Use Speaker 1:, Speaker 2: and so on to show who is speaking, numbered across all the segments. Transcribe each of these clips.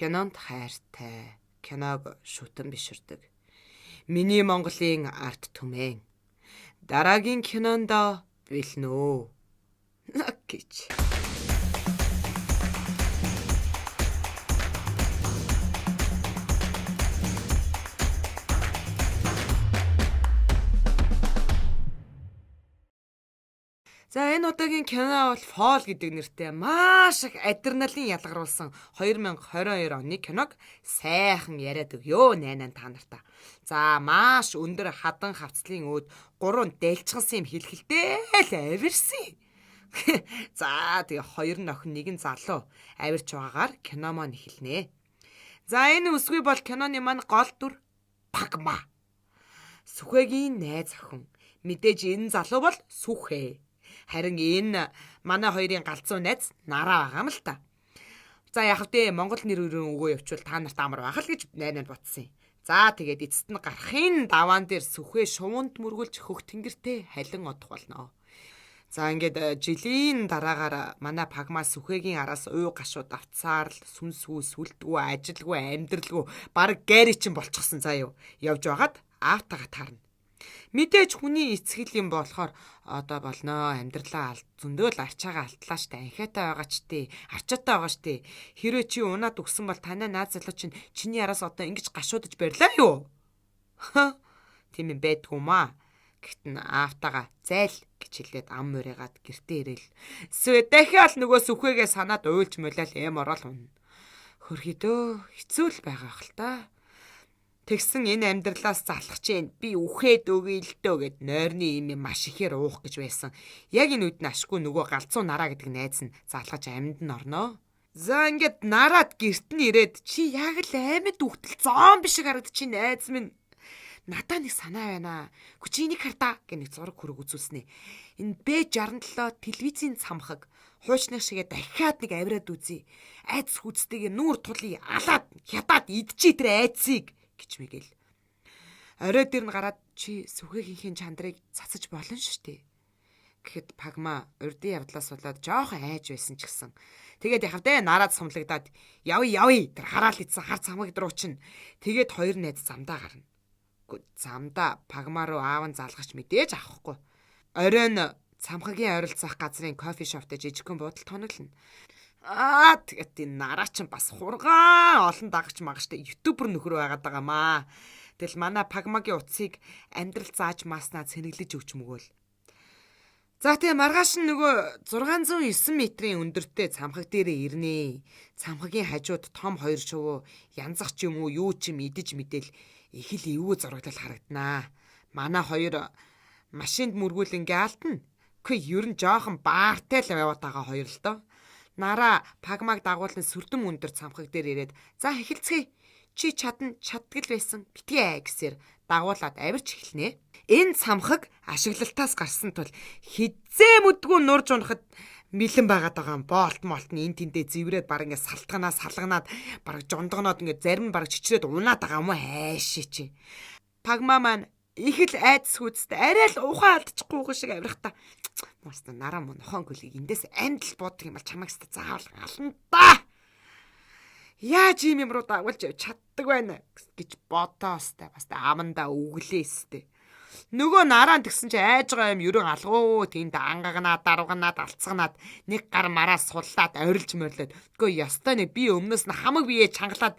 Speaker 1: кинонд хайртай. Киног шүтэн биширдэг. Миний Монголын арт түмэн. Дараагийн кинонд бэлнэ үү гэж. За энэ удаагийн кино бол Fall гэдэг нэртэй маш их адреналин ялгаруулсан 2022 оны киног сайхан яриад өгөө найнаа та нартаа. За маш өндөр хадан хавцлын өөд 3 дэлчгансан юм хэлхэлтэй л авирсан. За тэгээ 2 нохин 1 залуу авирч байгаагаар кино маань эхэлнэ. За энэ үсгүй бол киноны маань гол дүр Пагма. Сүхэгийн найз охин. Мэдээж энэ залуу бол Сүхэ. Харин энэ манай хоёрын галзуу найз Нараа байгаа юм л та. За яг хэвдээ Монгол нэр өрөө өгөө явуул та нарт амар байх л гэж найнад бодсон юм. За тэгээд эцэст нь гарахын даваан дээр Сүхэ шувуунд мөргүүлж хөх тэнгэртэй халин одох болно. За ингээд жилийн дараагаар манай Пагма Сүхэгийн араас уу гашууд авцаар л сүнсгүй сүлдгүү ажилгүй амьдралгүй баг гෑри чин болчихсон заа юу. Явж байгаад аавтайгаа таарна. Мэдээж хүний эцгэл юм болохоор одоо болно амьдралаа зөндөөл арчаагаа алтлаа штэ анхаатай байгаа ч тий арчаатай байгаа штэ хэрвээ чи унаад өгсөн бол танай наад залуу чинь чиний араас одоо ингэж гашуудаж барьлаа юу тийм юм байдгүй маа гэхдээ аавтайгаа зайл гэж хэлээд ам мөрийгаад гэртээ ирээл дахиад нөгөө Сүхээгээ санаад уйлж молиал эм орол унна хөрхидөө хэцүү л байгаа хэл та. Тэгсэн энэ амьдралаас залах чинь би үхээд өгье л дөө гэд нойрны юм маш ихээр уух гэж байсан. Яг энэ үед нь ашгүй нөгөө галзуу Нараа гэдэг найз нь залгаж амьд нь орноо. За ингээд Нараад гэрт нь ирээд чи яг л аймад үхтэл зомби шиг харагд чи найз минь. Надаа нэг санаа байна. Хүчинийг хартаа гэх нэг зураг хөрөг үзүүлснэ. Энэ Б67 телевизийн цамхаг хуучны шигээ дахиад нэг авираад үзье. Айц хүчтэйг нүүр тулыг алаад хятаад идчихий тэр айцыг гэж мэгэл. Орой дээр нь гараад чи Сүхэгийнхээ чандрыг цацаж болно шүү дээ. Гэхэд Пагма урдын явдлаас болоод жоохон айж байсан ч гэсэн. Тэгээд явдаа нараад сумлагдаад явъя тэр хараал идсэн хар цамаг руу чинь. Тэгээд хоёр найз замдаа гарна. Замдаа Пагма руу аав нь залгаж мэдээж авахгүй. Оройн цамхагийн ойролцоох газрын кофе шопт жижигхэн буудалд тоноглоно. Тэгээд энэ Нараа ч бас хургаан олон дагагч магаштай ютубер нөхөр байгаад байгаамаа. Тэгэл манай Пагмагийн утсыг амьдрал зааж маснаа цэнэглэж өгч мөгөөл. За тэгээ маргааш нь нөгөө 609 метрийн өндөртэй цамхаг дээрээ ирнэ. Цамхагийн хажууд том хоёр шувуу янзах ч юм уу юу ч юм идэж мэдээл их л эвгүй зураглал харагданаа. Манай хоёр машинд мөргүүл ингээ алдна. Гэхдээ ер нь жоохон баартай л яваад байгаа хоёр л доо. Нараа Пагмаг дагуулсан сүрдэм өндөр цамхаг дээр ирээд за эхэлцгээе. Чи чаддаг байсан битгий гэсээр дагуулад авирч эхэлнэ. Энэ цамхаг ашиглалтаас гарсан тул хизээ мүдгүй нурж унахад мэлэн байгаад байгаа юм. Болт нь энэ тэндээ зэврээд баг ингээ салганаад баг жондгоноод ингээ зарим баг чичрээд унаад байгаа юм уу хайшээ чи. Пагма маань их л айдас хүчтэй арай л ухаан алдчихгүй шиг авирахта. Моста Нараа мөн нохон гөлийг эндээс амдл буудаг юм бол чамайг өстө заавал ална да. Яаж юм руу дагуулж явж чаддаг байна гэж бодоостай бас амандаа өглөөстэй. Нөгөө Нараа тэгсэн чи айж байгаа юм ерөн алгуу тэнд ангагнаад дарууганаад алцганаад нэг гар мараа суллаад орилж морлоод. Гэхдээ ёстой нэг би өмнөөс нь хамаг бие чангалаад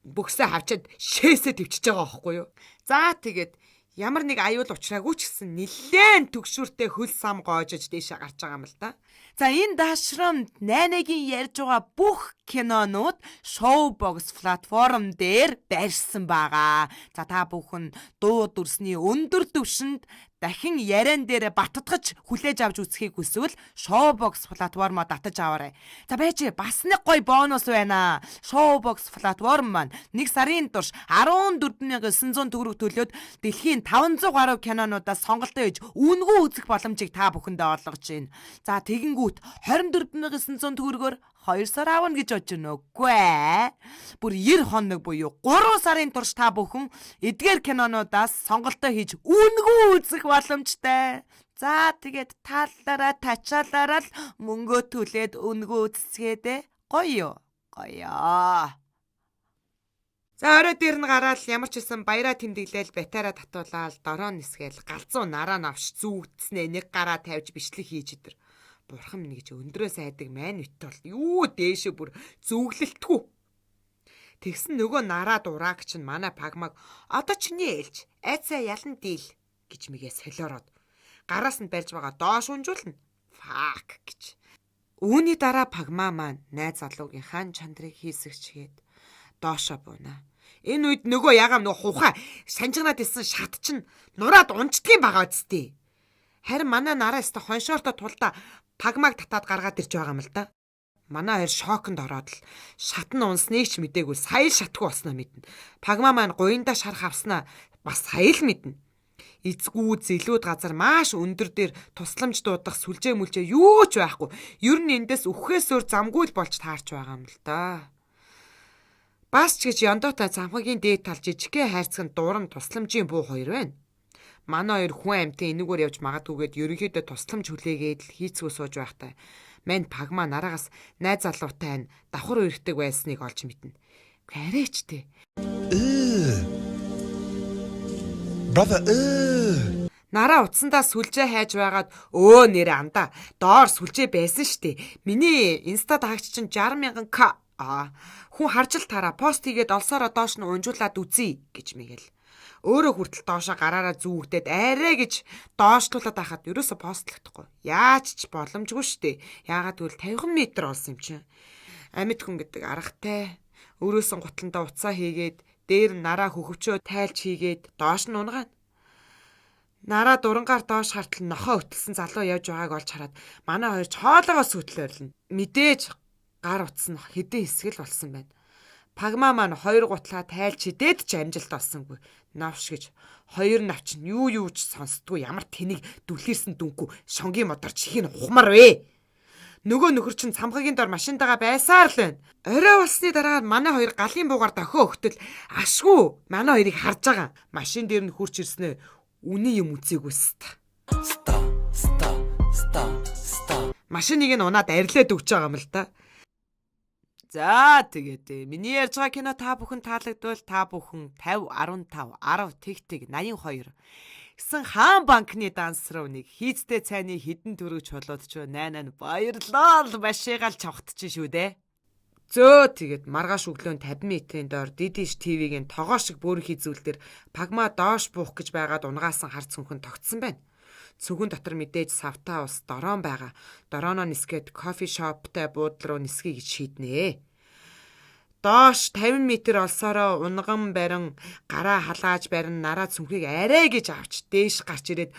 Speaker 1: бөксөө хавчаад шээсээ төвчж байгаа байхгүй юу. За тэгээд ямар нэг аюул учраагүй ч гэсэн нэлээд төгшүүртэй хөл сам гоожж дээшээ гарч байгаа юм л да. За энэ даашрамд найнагийн ярьж байгаа бүх кинонууд Showbox платформ дээр байрсан байгаа. За та бүхэн дуу дүрсний өндөр түвшинд дахин яриан дээр баттгаж хүлээж авч үзхийг хүсвэл Showbox платформоо татаж аваарай. За байж бас нэг гоё бонус байна. Showbox платформ маань 1 сарын турш 14,900 төгрөг төлөөд дэлхийн 500 гаруй кинонуудаас сонголтоо хийж үнэгүй үзэх боломжийг та бүхэндээ олгож байна. За тэгэнгүүт 24,900 төгрөгөөр 2 сар аавна гэж бодож байна үгүй ээ. Бүр 90 хоног буюу 3 сарын турш та бүхэн эдгээр кинонуудаас сонголтоо хийж үнэгүй үзэх боломжтой. За тэгээд тааллаараа тачаалаараа л мөнгөө төлээд үнэгүй үзсгээд гоё. За орой дээр нь гараад ямар ч байсан баяраа тэмдэглээл батараа татуулаад дороо нисгээл галзуу нараа навш зүүгдснээ нэг гараа тавьж бичлэг хийж идэр. Бурхан минь гэж өндрөөс айдаг мань бит бол юу дээшээ бүр зүглэлтгүү. Тэгсэн нөгөө нараа дураагч нь манай Пагмаг одоо чиний ээлж айцаа ялан дийл гэж мэгээ солиороод гараас нь барьж байгаа доош унжуулна. Фак гэж. Үүний дараа Пагма маань найз залуугийн хан чандрыг хийсгчгээд доошо буунаа. Энэ үед нөгөө ягаам нөгөө хухаа санжигнаад исэн шат чинь нураад унждгийн байгаа үсттэй. Харин манай нараа өстө хоншоортой тулда Пагмаг татаад гаргаад ирж байгаа юм л да. Манай хоёр шоконд ороод л шат нь унсныг ч мдээгүй сая шатгүй болсноо мэднэ. Пагма маань гуйндаа шарх авснаа бас сая л мэднэ. Эцгүү зэлүүд газар маш өндөр дээр тусламж дуудах сүлжээ мүлжээ юу ч байхгүй. Ер нь эндээс үххээсөөр замгүй л болж таарч байгаа юм л да. Бас ч гэж Яндота замхагийн дээд тал жижигхэн хайрцагт дуурам тусламжийн буу хоёр байна. Манай хоёр хүн амьтан энэгээр явж магадгүйгээд ерөнхийдөө тусламж хүлээгээд л хийцгүү сууж байхтай. Мань Пагма нараагаас найз залуутай нь давхар үрдэг байсныг олж мэднэ. Арайчтэй.
Speaker 2: Brother.
Speaker 1: Нараа утсандаа сүлжээ хайж байгаад өө нэрэ андаа доор сүлжээ байсан штэ. Миний инста тагч чинь 60,000 к. Хүн харж л тараа пост хийгээд олсороо доош нь унжуулад үзье гэж мэгэл. Өөрөө хүртэл доошоо гараараа зүүгдээд арай гэж доошлуулаад байхад ерөөсө постлохдохгүй. Яаж ч боломжгүй штэ. Яагаад гэвэл 50 м олсон юм чинь. Амьд хүн гэдэг аргатай. Өөрөөсөн гутландаа уцаа хийгээд дээр нараа хөхөвчөө тайлж хийгээд доош нь унгаана. Нараа дурангаар доош хартал нохоо өтөлсөн залуу явж байгааг олж хараад манай хоёр хоолоогоос хөтлөрлөн. Мэдээж гар утас нь хэдэн хэсгэл болсон байна. Пагма маань хоёр гутлаа тайлж хидээд ч амжилт олсонгүй. Навш гэж хоёр навч нь юу ч сонсдгүй ямар тэнийг дүлхийрсэн дүнгүй шонгийн модор чихийг ухмар вэ. Нөгөө нөхөр чинь цамхагийн дор машинтайгаа байсаар л байна. Орой болсны дараа манай хоёр галын буугаар дохио өгтөл ашгүй манай хоёрыг харж байгаа. Машин дээр нь хурч ирснээр үний юм үзээгүй ста. Машиныг нь унаад арилаад өгч байгаа юм л да. За тэгээд миний ярьж байгаа кино та бүхэн таалагдвал та бүхэн 50 15 10 82 гэсэн хаан банкны данс руу нэг хийцтэй цайны хідэн төрөг чулуудч найнаа баярлал башигаал чавхтчих шүү дээ. Зөө тэгээд маргааш өглөө 50 м-ийн доор Дидиш ТV-гийн тогоо шиг бөөрийн хизүүлдэр Пагма доош буух гэж байгаад унгаасан хар цүнхэн тогтсон байна. Цүнхэн дотор мэдээж савтаа ус дороон байгаа. Дорооноо нисгээд кофе шоптай буудлын руу нисгий гэж шийднэ. Доош 50 м олсороо унган барин гараа халааж барин нараа цүнхийг арай гэж авч дээш гарч ирээд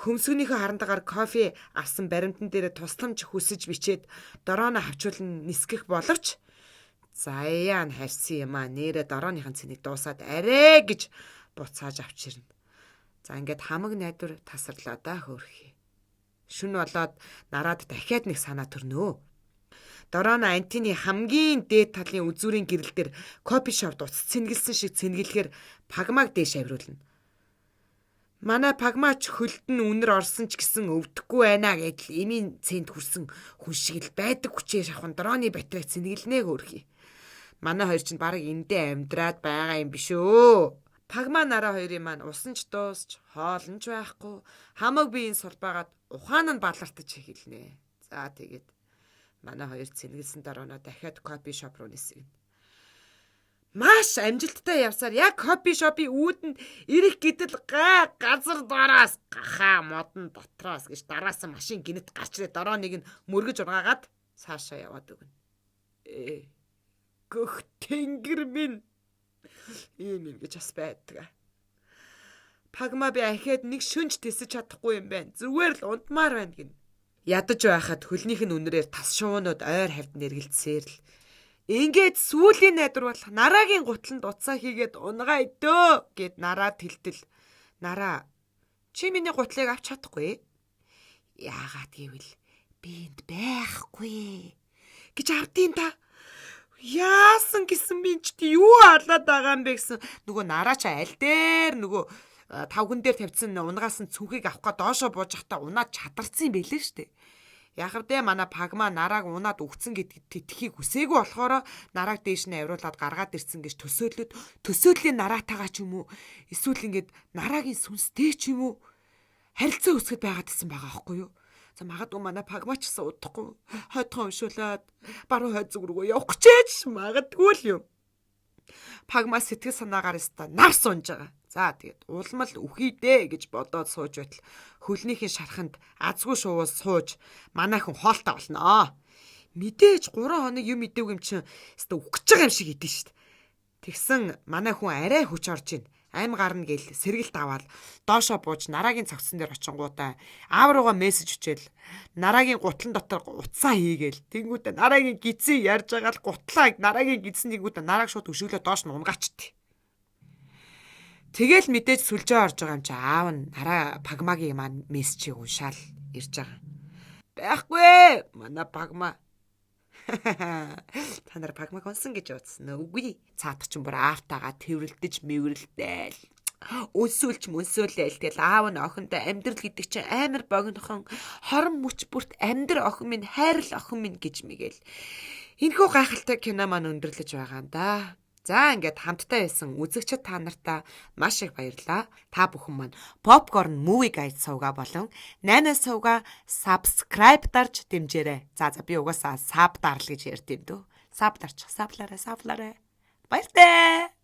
Speaker 1: хөмсгөнийхөө харандагаар кофе авсан баримтан дээр тусламж хүсэж бичээд дорооно хавчуулан нисгэх боловч заяа харьсан юм а нэрэ дорооныхын цэнийг дуусаад арай гэж буцааж авчирна. За ингээд хамаг найдвар тасарлаа да хөөрхий. Шүн болоод нараад дахиад нэг санаа төрнөө. Дорооно антины хамгийн дээд талын үзүүрийн гэрэл дээр кофе шопд уц цэнгэлсэн шиг цэнгэлэхээр Пагмаг дээш авируулна. Манай Пагмач хөлдөн үнэр орсон ч гэсэн өвдөхгүй байна гэдэл эмийн цэнд хүрсэн хүн шиг л байдаг хүчээр шавхан дорооны батарейг цэнгэлнэ хөөрхий. Манай хоёр чинь баг эндээ амьдраад байгаа юм биш үү? Пагма нараа хоёрын маань усан ч дуусч хоолн ч байхгүй хамаг биеийн сулбаагаад ухаан нь балартаж эхэлнэ. За тэгээд манай хоёр цэнгэлсэн дорооно дахиад кофе шоп руу нисгэнэ. Маш амжилттай явсаар яг кофе шопын үүдэнд ирэх гэдэл газар дороос гахаа модон дотроос гэж дараасан машин гинэт гарч ирээ дорооныг нь мөргөж ургаагаад цаашаа яваад өгнө. Гөх тэнгэр минь ийм гэж бас байдаг. Пагма би ахаад нэг шүнж тесэж чадахгүй юм байна. Зүгээр л унтмаар байна гин. Ядаж байхад хөлнийх нь үнрээр тас шуунууд ойр хавьд нэргэлцсээр л ингээд сүүлийн найдвар болох нараагийн гутланд уцаа хийгээд унгаа идөө гэд нараа тэлтэл. Нараа чи миний гутлыг авч чадахгүй. Яагаад гэвэл би энд байхгүй гэж ардын та. Яасан гэсэн би ч юу халаад байгаа юм бэ гэсэн нөгөө нараа ч аль дээр нөгөө тавган дээр тавьсан унгаас нь цүнхийг авах гээд доошоо бууж захтаа унаад чадарсан юм байлээ штэ. Яхавдээ манай Пагма нарааг унаад өгцөн гэдэгт итгэхийг хүсээгүй болохоор нарааг дээш нь авируулад гаргаад ирсэн гэж төсөөллийн нараатайгаа ч юм уу эсвэл ингээд нараагийн сүнстэй ч юм уу харилцаа үүсгэж байгаад гэсэн байгаа аахгүй юу? За магадгүй манай Пагма ч гэсэн удахгүй хойдхон өмшүүлээд баруун хойд зүг рүү явах гэжээч магадгүй л юм. Пагма сэтгэл санаагаар өстө навс унж байгаа. За тэгээд улмал үхийдээ гэж бодоод сууж байтал хөлнийхин шарханд азгүй шуус сууж манай хүн хоолтой болно. Мэдээж 3 хоног юм идэв юм чин өстө үхэж байгаа юм шиг идэв штт. Тэгсэн манай хүн арай хүч орж ийн. Ам гарна гээл сэргэлт аваад доошоо бууж нараагийн цогцсон дээр очингуудаа аав руугаа мессеж өчөөл нараагийн гутлан дотор утсаа хийгээл тэнгүүтээ нараагийн гидсэн ярьж байгаа л гутлаа нараагийн гидсэн тэнгүүтээ нарааг шууд өшөглөө доош нь унгаачтээ. Тэгэл мэдээж сүлжээ орж байгаа юм чи аав нь нараа Пагмагийн маань мессежийг уншаал ирж байгаа. Байхгүй манай Пагма. Та нар Пагмаг онсон гэж утсан үгүй. Цаатар ч бүр аавтайгаа тэрвэрлдэж мэвэрлдээл. Өнсөөлээл тэгэл аав нь охиндоо амьдрал гэдэг чинь амар богинохон хорон мөч бүрт амьдр охин минь хайрл охин минь гэж мэгэл. Энэхүү гайхалтай кино маань өндөрлөж байгаа юм да. За ингээд хамтдаа байсан үзэгчид та нартаа маш их баярлалаа. Та бүхэн маань Popcorn Movie Guide сувга болон 8 сувга subscribe дарж дэмжээрэй. За би угаасаа sub дарл гэж ярьд юм дөө. Sub дарч, саблаарай. Баяртай.